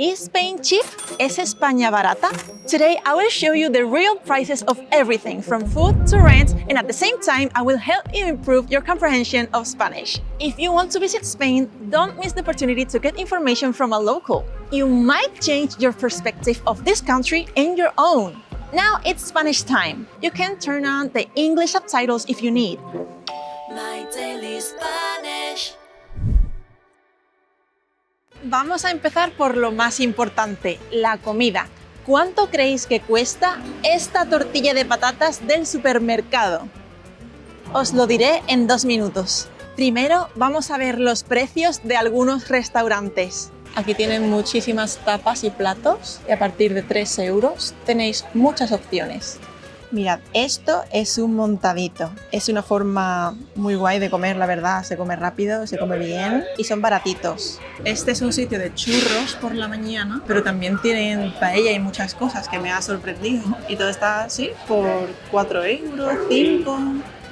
Is Spain cheap? ¿Es España barata? Today I will show you the real prices of everything from food to rent, and at the same time I will help you improve your comprehension of Spanish. If you want to visit Spain, don't miss the opportunity to get information from a local. You might change your perspective of this country and your own. Now it's Spanish time. You can turn on the English subtitles if you need. My Daily Spanish. Vamos a empezar por lo más importante, la comida. ¿Cuánto creéis que cuesta esta tortilla de patatas del supermercado? Os lo diré en 2 minutos. Primero vamos a ver los precios de algunos restaurantes. Aquí tienen muchísimas tapas y platos y a partir de 3 euros tenéis muchas opciones. Mirad, esto es un montadito. Es una forma muy guay de comer, la verdad. Se come rápido, se come bien y son baratitos. Este es un sitio de churros por la mañana, pero también tienen paella y muchas cosas que me ha sorprendido. Y todo está así por 4 euros, 5.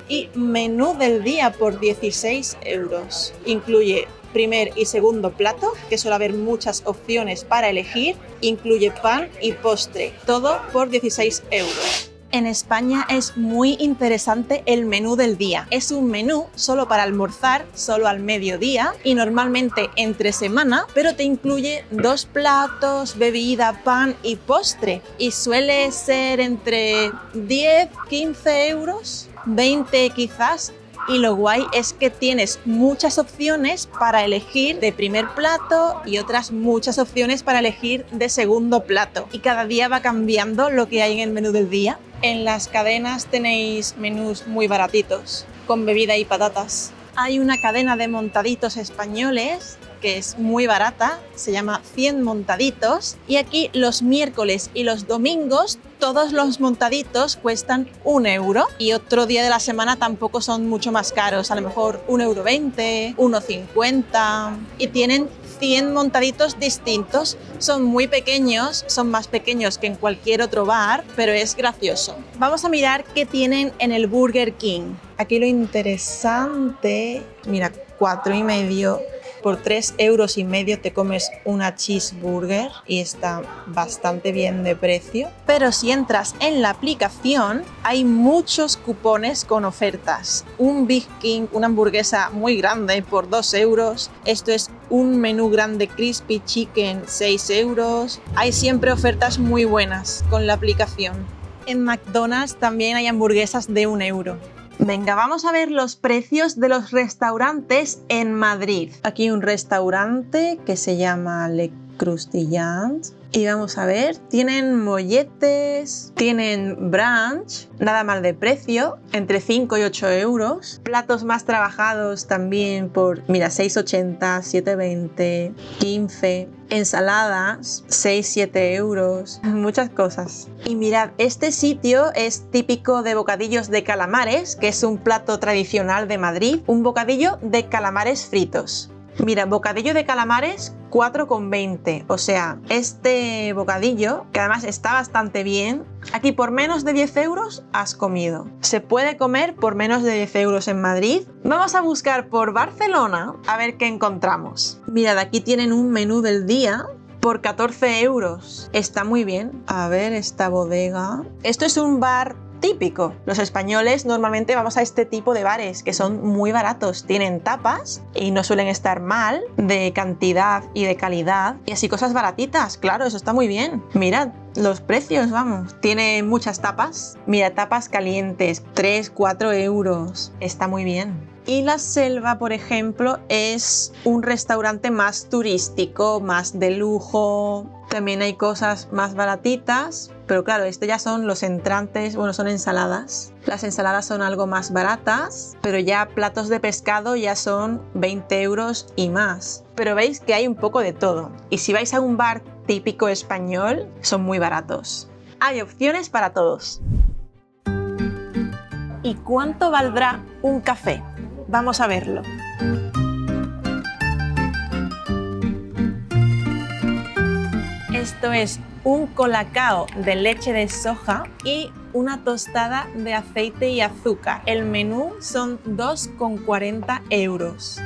Y menú del día por 16 euros. Incluye primer y segundo plato, que suele haber muchas opciones para elegir. Incluye pan y postre. Todo por 16 euros. En España es muy interesante el menú del día. Es un menú solo para almorzar, solo al mediodía y normalmente entre semana, pero te incluye 2 platos, bebida, pan y postre. Y suele ser entre 10, 15 euros, 20 quizás. Y lo guay es que tienes muchas opciones para elegir de primer plato y otras muchas opciones para elegir de segundo plato. Y cada día va cambiando lo que hay en el menú del día. En las cadenas tenéis menús muy baratitos, con bebida y patatas. Hay una cadena de montaditos españoles que es muy barata, se llama 100 montaditos, y aquí los miércoles y los domingos todos los montaditos cuestan 1 euro y otro día de la semana tampoco son mucho más caros, a lo mejor 1,20 €, 1,50 € y tienen 100 montaditos distintos. Son muy pequeños, son más pequeños que en cualquier otro bar, pero es gracioso. Vamos a mirar qué tienen en el Burger King. Aquí lo interesante, mira, 4,5 €. Por 3,5 € te comes una cheeseburger y está bastante bien de precio. Pero si entras en la aplicación, hay muchos cupones con ofertas. Un Big King, una hamburguesa muy grande por 2 euros. Esto es un menú grande Crispy Chicken, 6 euros. Hay siempre ofertas muy buenas con la aplicación. En McDonald's también hay hamburguesas de 1 euro. Venga, vamos a ver los precios de los restaurantes en Madrid. Aquí un restaurante que se llama Le Crustillant. Y vamos a ver, tienen molletes, tienen brunch, nada mal de precio, entre 5 y 8 euros. Platos más trabajados también por, mira, 6,80, 7,20, 15. Ensaladas, 6-7 euros, muchas cosas. Y mirad, este sitio es típico de bocadillos de calamares, que es un plato tradicional de Madrid, un bocadillo de calamares fritos. Mira, bocadillo de calamares 4,20, o sea, este bocadillo, que además está bastante bien, aquí por menos de 10 euros has comido. Se puede comer por menos de 10 euros en Madrid. Vamos a buscar por Barcelona a ver qué encontramos. Mirad, aquí tienen un menú del día por 14 euros. Está muy bien. A ver, esta bodega. Esto es un bar típico. Los españoles normalmente vamos a este tipo de bares que son muy baratos, tienen tapas y no suelen estar mal de cantidad y de calidad y así cosas baratitas, claro, eso está muy bien. Mirad los precios, vamos, tiene muchas tapas, mira, tapas calientes, 3-4 euros, está muy bien. Y La Selva, por ejemplo, es un restaurante más turístico, más de lujo. También hay cosas más baratitas, pero claro, esto ya son los entrantes, bueno, son ensaladas. Las ensaladas son algo más baratas, pero ya platos de pescado ya son 20 euros y más. Pero veis que hay un poco de todo. Y si vais a un bar típico español, son muy baratos. Hay opciones para todos. ¿Y cuánto valdrá un café? Vamos a verlo. Esto es un colacao de leche de soja y una tostada de aceite y azúcar. El menú son 2,40 euros.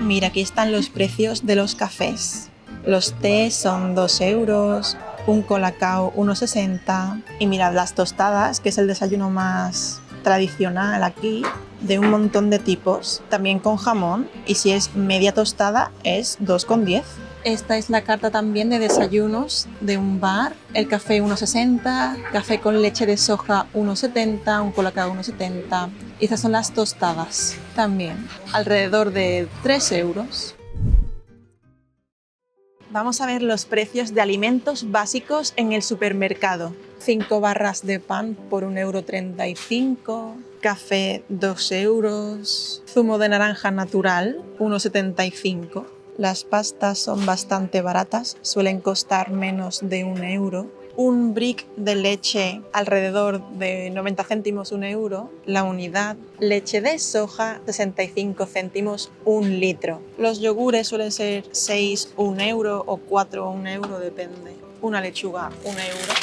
Mira, aquí están los precios de los cafés. Los tés son 2 euros, un colacao 1,60 y mirad las tostadas, que es el desayuno más tradicional aquí, de un montón de tipos, también con jamón, y si es media tostada es 2,10. Esta es la carta también de desayunos de un bar. El café 1,60, café con leche de soja 1,70, un colacao 1,70. Y estas son las tostadas también, alrededor de 3 euros. Vamos a ver los precios de alimentos básicos en el supermercado. 5 barras de pan por 1,35 €, café 2 euros, zumo de naranja natural 1,75 €. Las pastas son bastante baratas, suelen costar menos de 1 euro. Un brick de leche alrededor de 90 céntimos, 1 euro. La unidad. Leche de soja 65 céntimos, 1 litro. Los yogures suelen ser 6, 1 euro o 4, 1 euro, depende. Una lechuga, 1 euro.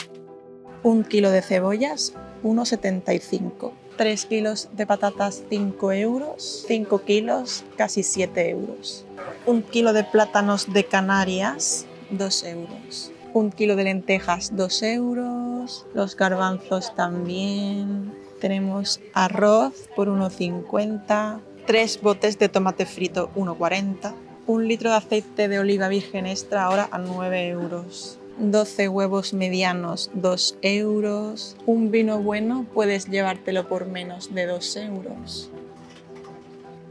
1 kilo de cebollas, 1,75. 3 kilos de patatas, 5 euros. 5 kilos, casi 7 euros. 1 kilo de plátanos de Canarias, 2 euros. 1 kilo de lentejas, 2 euros. Los garbanzos también. Tenemos arroz por 1,50. 3 botes de tomate frito, 1,40. 1 litro de aceite de oliva virgen extra ahora a 9 euros. 12 huevos medianos, 2 euros. Un vino bueno puedes llevártelo por menos de 2 euros.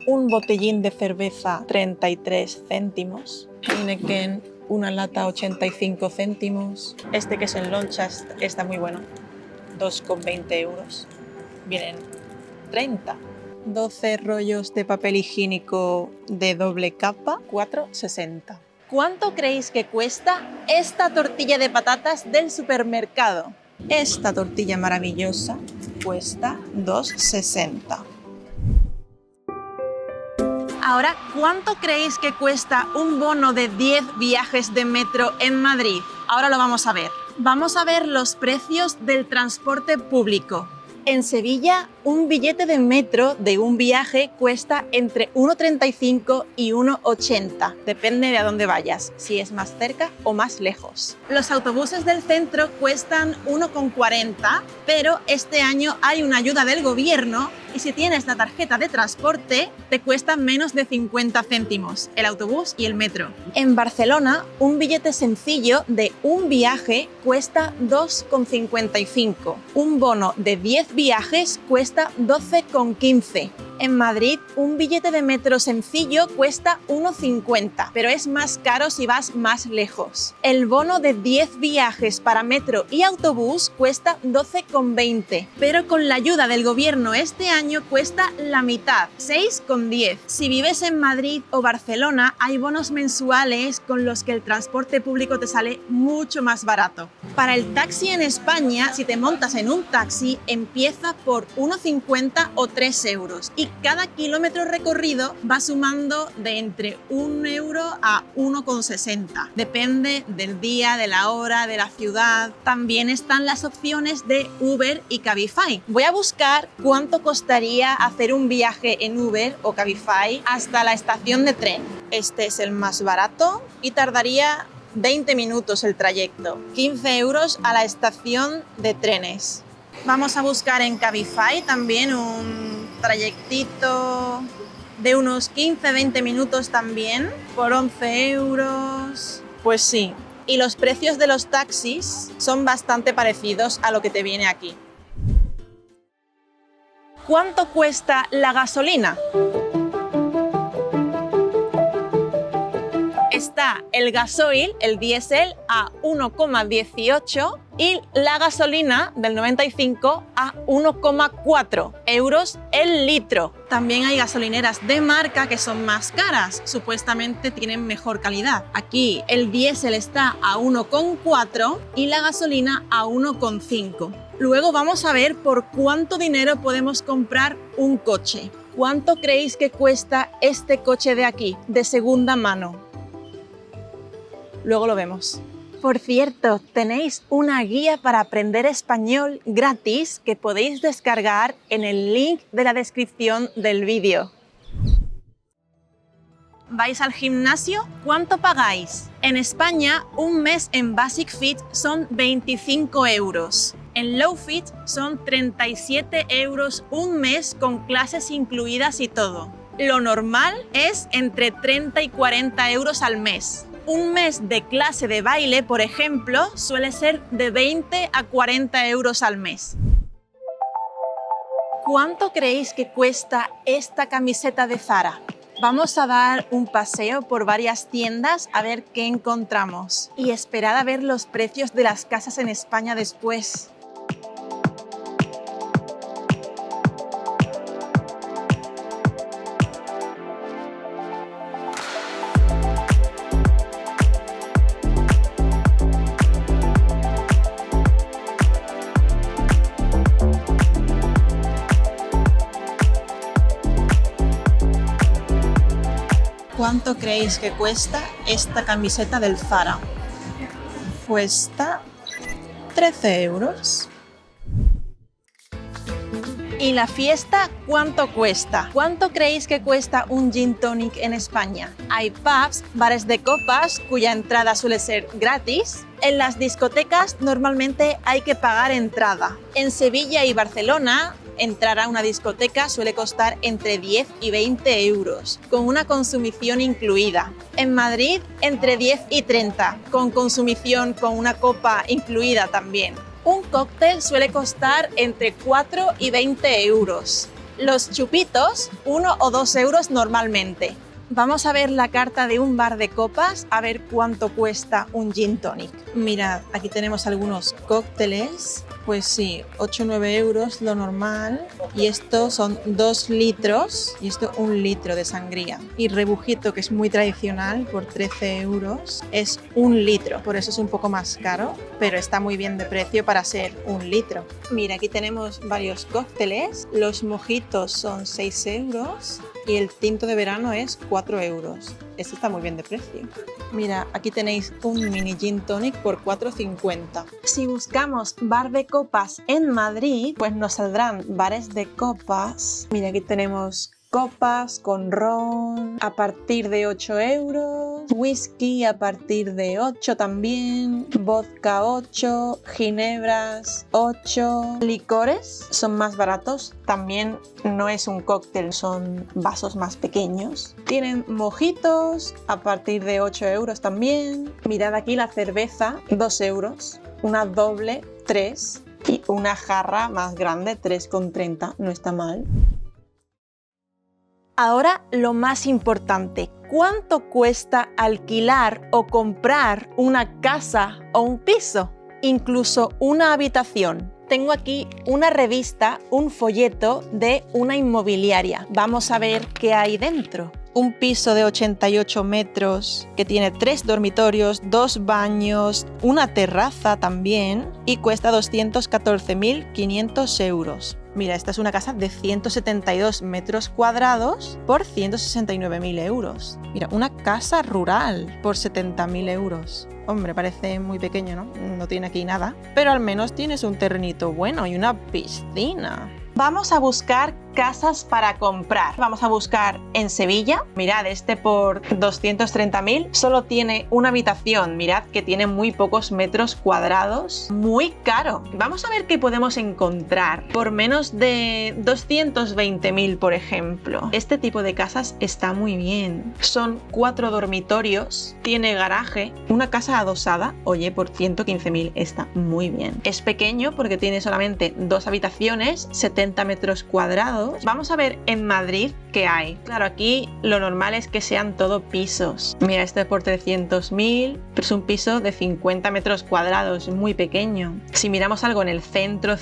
Un botellín de cerveza, 33 céntimos. Heineken, una lata, 85 céntimos. Este que es en lonchas está muy bueno. 2,20 euros. Vienen 30. 12 rollos de papel higiénico de doble capa, 4,60. ¿Cuánto creéis que cuesta esta tortilla de patatas del supermercado? Esta tortilla maravillosa cuesta 2,60. Ahora, ¿cuánto creéis que cuesta un bono de 10 viajes de metro en Madrid? Ahora lo vamos a ver. Vamos a ver los precios del transporte público. En Sevilla, un billete de metro de un viaje cuesta entre 1,35 y 1,80. Depende de a dónde vayas, si es más cerca o más lejos. Los autobuses del centro cuestan 1,40, pero este año hay una ayuda del gobierno y si tienes la tarjeta de transporte, te cuesta menos de 50 céntimos el autobús y el metro. En Barcelona, un billete sencillo de un viaje cuesta 2,55. Un bono de 10 viajes cuesta 12,15. En Madrid, un billete de metro sencillo cuesta 1,50, pero es más caro si vas más lejos. El bono de 10 viajes para metro y autobús cuesta 12,20, pero con la ayuda del gobierno este año cuesta la mitad, 6,10. Si vives en Madrid o Barcelona, hay bonos mensuales con los que el transporte público te sale mucho más barato. Para el taxi en España, si te montas en un taxi, empieza por 1,50 o 3 euros y cada kilómetro recorrido va sumando de entre 1 euro a 1,60. Depende del día, de la hora, de la ciudad. También están las opciones de Uber y Cabify. Voy a buscar cuánto costaría hacer un viaje en Uber o Cabify hasta la estación de tren. Este es el más barato y tardaría 20 minutos el trayecto. 15 euros a la estación de trenes. Vamos a buscar en Cabify también un trayectito de unos 15-20 minutos también por 11 euros. Pues sí, y los precios de los taxis son bastante parecidos a lo que te viene aquí. ¿Cuánto cuesta la gasolina? Está el gasoil, el diésel, a 1,18 y la gasolina del 95 a 1,4 euros el litro. También hay gasolineras de marca que son más caras, supuestamente tienen mejor calidad. Aquí el diésel está a 1,4 y la gasolina a 1,5. Luego vamos a ver por cuánto dinero podemos comprar un coche. ¿Cuánto creéis que cuesta este coche de aquí, de segunda mano? Luego lo vemos. Por cierto, tenéis una guía para aprender español gratis que podéis descargar en el link de la descripción del vídeo. ¿Vais al gimnasio? ¿Cuánto pagáis? En España, un mes en Basic Fit son 25 euros. En Low Fit son 37 euros un mes con clases incluidas y todo. Lo normal es entre 30 y 40 euros al mes. Un mes de clase de baile, por ejemplo, suele ser de 20 a 40 euros al mes. ¿Cuánto creéis que cuesta esta camiseta de Zara? Vamos a dar un paseo por varias tiendas a ver qué encontramos. Y esperad a ver los precios de las casas en España después. ¿Cuánto creéis que cuesta esta camiseta del Zara? Cuesta 13 euros. ¿Y la fiesta cuánto cuesta? ¿Cuánto creéis que cuesta un gin tonic en España? Hay pubs, bares de copas, cuya entrada suele ser gratis. En las discotecas normalmente hay que pagar entrada. En Sevilla y Barcelona, entrar a una discoteca suele costar entre 10 y 20 euros, con una consumición incluida. En Madrid, entre 10 y 30, con consumición con una copa incluida también. Un cóctel suele costar entre 4 y 20 euros. Los chupitos, 1 o 2 euros normalmente. Vamos a ver la carta de un bar de copas, a ver cuánto cuesta un gin tonic. Mirad, aquí tenemos algunos cócteles. Pues sí, 8 o 9 euros lo normal. Y estos son 2 litros. Y esto 1 litro de sangría. Y rebujito, que es muy tradicional, por 13 euros, es 1 litro. Por eso es un poco más caro, pero está muy bien de precio para ser 1 litro. Mira, aquí tenemos varios cócteles. Los mojitos son 6 euros. Y el tinto de verano es 4 euros. Este está muy bien de precio. Mira, aquí tenéis un mini gin tonic por 4,50. Si buscamos bar de copas en Madrid, pues nos saldrán bares de copas. Mira, aquí tenemos copas con ron a partir de 8 euros, whisky a partir de 8 también, vodka 8, ginebras 8, licores son más baratos, también no es un cóctel, son vasos más pequeños. Tienen mojitos a partir de 8 euros también. Mirad aquí la cerveza, 2 euros, una doble 3 y una jarra más grande 3,30, no está mal. Ahora lo más importante, ¿cuánto cuesta alquilar o comprar una casa o un piso? Incluso una habitación. Tengo aquí una revista, un folleto de una inmobiliaria. Vamos a ver qué hay dentro. Un piso de 88 metros que tiene 3 dormitorios, 2 baños, una terraza también y cuesta 214.500 euros. Mira, esta es una casa de 172 metros cuadrados por 169.000 euros. Mira, una casa rural por 70.000 euros. Hombre, parece muy pequeño, ¿no? No tiene aquí nada. Pero al menos tienes un terrenito bueno y una piscina. Vamos a buscar casas para comprar. Vamos a buscar en Sevilla. Mirad, este por 230.000 solo tiene una habitación. Mirad que tiene muy pocos metros cuadrados. Muy caro. Vamos a ver qué podemos encontrar por menos de 220.000, por ejemplo. Este tipo de casas está muy bien. Son 4 dormitorios, tiene garaje, una casa adosada. Oye, por 115.000 está muy bien. Es pequeño porque tiene solamente 2 habitaciones, 70 metros cuadrados. Vamos a ver en Madrid qué hay. Claro, aquí lo normal es que sean todo pisos. Mira, este por 300.000, pero es un piso de 50 metros cuadrados, muy pequeño. Si miramos algo en el centro,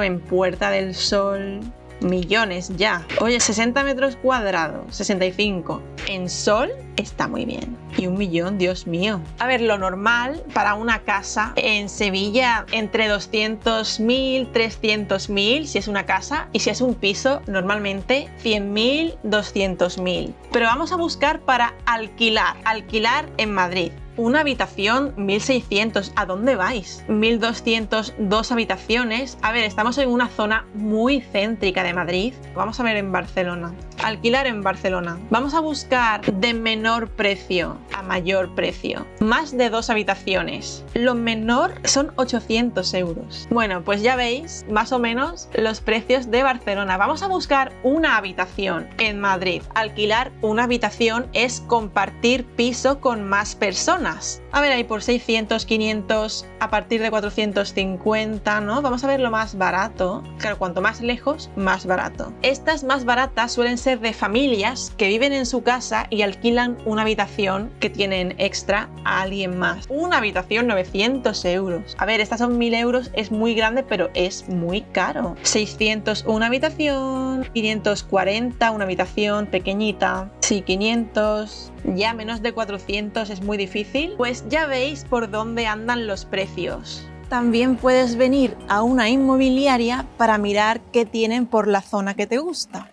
en Puerta del Sol, millones ya. Oye, 60 metros cuadrados, 65. En Sol está muy bien. Y 1 millón, Dios mío. A ver, lo normal para una casa en Sevilla entre 200.000, 300.000 si es una casa, y si es un piso normalmente 100.000, 200.000. Pero vamos a buscar para alquilar en Madrid. Una habitación, 1.600. ¿A dónde vais? 1.200, 2 habitaciones. A ver, estamos en una zona muy céntrica de Madrid. Vamos a ver en Barcelona. Alquilar en Barcelona. Vamos a buscar de menor precio a mayor precio. Más de 2 habitaciones. Lo menor son 800 euros. Bueno, pues ya veis más o menos los precios de Barcelona. Vamos a buscar una habitación en Madrid. Alquilar una habitación es compartir piso con más personas. A ver, ahí por 600, 500, a partir de 450, ¿no? Vamos a ver lo más barato. Claro, cuanto más lejos, más barato. Estas más baratas suelen ser de familias que viven en su casa y alquilan una habitación que tienen extra a alguien más. Una habitación 900 euros. A ver, estas son 1000 euros, es muy grande, pero es muy caro. 600 una habitación, 540 una habitación pequeñita. Sí, 500, ya menos de 400 es muy difícil. Pues ya veis por dónde andan los precios. También puedes venir a una inmobiliaria para mirar qué tienen por la zona que te gusta.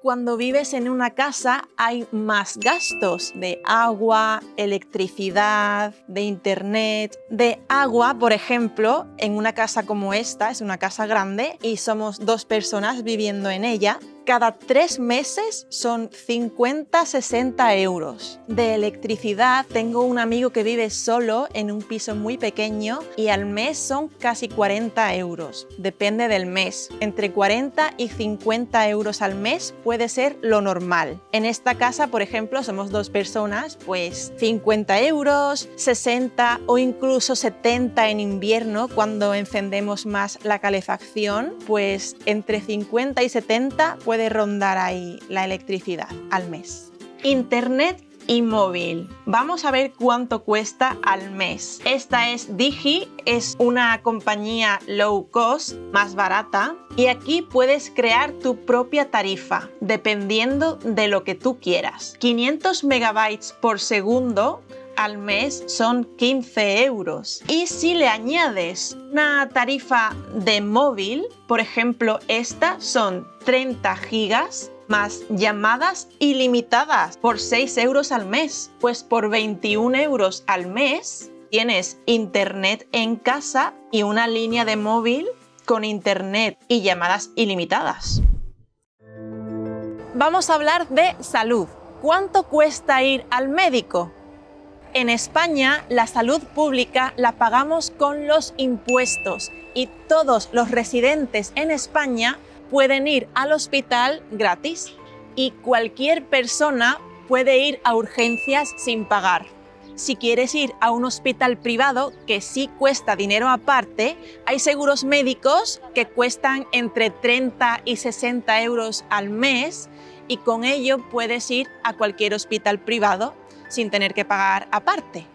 Cuando vives en una casa hay más gastos de agua, electricidad, de internet. De agua, por ejemplo, en una casa como esta, es una casa grande y somos 2 personas viviendo en ella, cada 3 meses son 50-60 euros. De electricidad, tengo un amigo que vive solo en un piso muy pequeño y al mes son casi 40 euros. Depende del mes. Entre 40 y 50 euros al mes puede ser lo normal. En esta casa, por ejemplo, somos 2 personas, pues 50 euros, 60 o incluso 70 en invierno cuando encendemos más la calefacción, pues entre 50 y 70 puede rondar ahí la electricidad al mes. Internet y móvil. Vamos a ver cuánto cuesta al mes. Esta es Digi, es una compañía low cost, más barata, y aquí puedes crear tu propia tarifa, dependiendo de lo que tú quieras. 500 megabytes por segundo al mes son 15 euros. Y si le añades una tarifa de móvil, por ejemplo, esta son 30 gigas más llamadas ilimitadas por 6 euros al mes. Pues por 21 euros al mes tienes internet en casa y una línea de móvil con internet y llamadas ilimitadas. Vamos a hablar de salud. ¿Cuánto cuesta ir al médico? En España, la salud pública la pagamos con los impuestos y todos los residentes en España pueden ir al hospital gratis y cualquier persona puede ir a urgencias sin pagar. Si quieres ir a un hospital privado, que sí cuesta dinero aparte, hay seguros médicos que cuestan entre 30 y 60 euros al mes y con ello puedes ir a cualquier hospital privado sin tener que pagar aparte.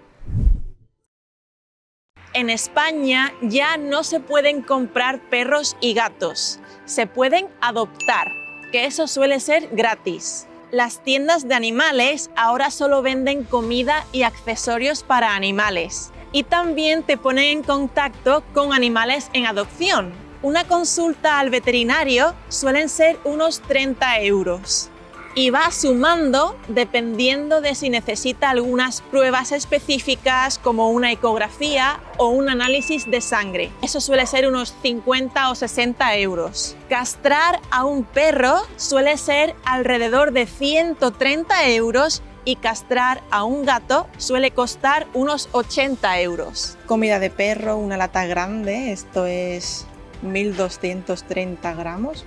En España ya no se pueden comprar perros y gatos, se pueden adoptar, que eso suele ser gratis. Las tiendas de animales ahora solo venden comida y accesorios para animales y también te ponen en contacto con animales en adopción. Una consulta al veterinario suelen ser unos 30 euros. Y va sumando dependiendo de si necesita algunas pruebas específicas como una ecografía o un análisis de sangre. Eso suele ser unos 50 o 60 euros. Castrar a un perro suele ser alrededor de 130 euros y castrar a un gato suele costar unos 80 euros. Comida de perro, una lata grande, esto es 1230 gramos,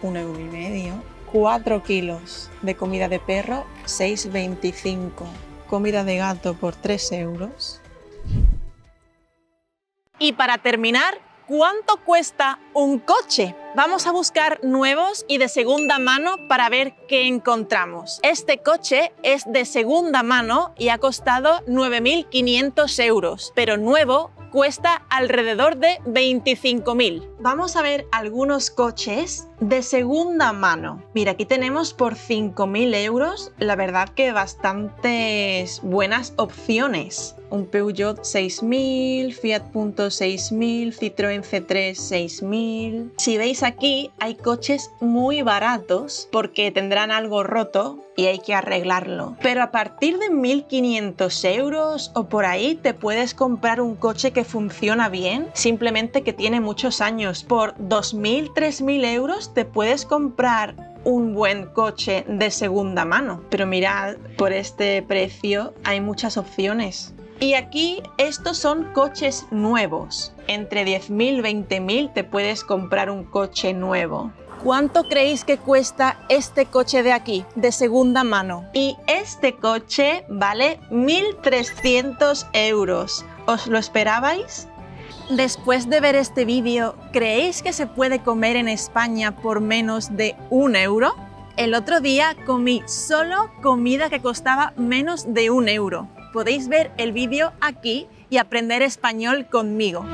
1,5 €. 4 kilos de comida de perro, 6,25. Comida de gato por 3 euros. Y para terminar, ¿cuánto cuesta un coche? Vamos a buscar nuevos y de segunda mano para ver qué encontramos. Este coche es de segunda mano y ha costado 9.500 euros, pero nuevo cuesta alrededor de 25.000. Vamos a ver algunos coches de segunda mano. Mira, aquí tenemos por 5.000 euros, la verdad que bastantes buenas opciones. un Peugeot 6000, Fiat Punto 6000, Citroën C3 6000. Si veis aquí, hay coches muy baratos porque tendrán algo roto y hay que arreglarlo. Pero a partir de 1.500 euros o por ahí te puedes comprar un coche que funciona bien, simplemente que tiene muchos años. Por 2.000, 3.000 euros te puedes comprar un buen coche de segunda mano. Pero mirad, por este precio hay muchas opciones. Y aquí estos son coches nuevos. Entre 10.000 y 20.000 te puedes comprar un coche nuevo. ¿Cuánto creéis que cuesta este coche de aquí, de segunda mano? Y este coche vale 1.300 euros. ¿Os lo esperabais? Después de ver este vídeo, ¿creéis que se puede comer en España por menos de 1 euro? El otro día comí solo comida que costaba menos de 1 euro. Podéis ver el vídeo aquí y aprender español conmigo.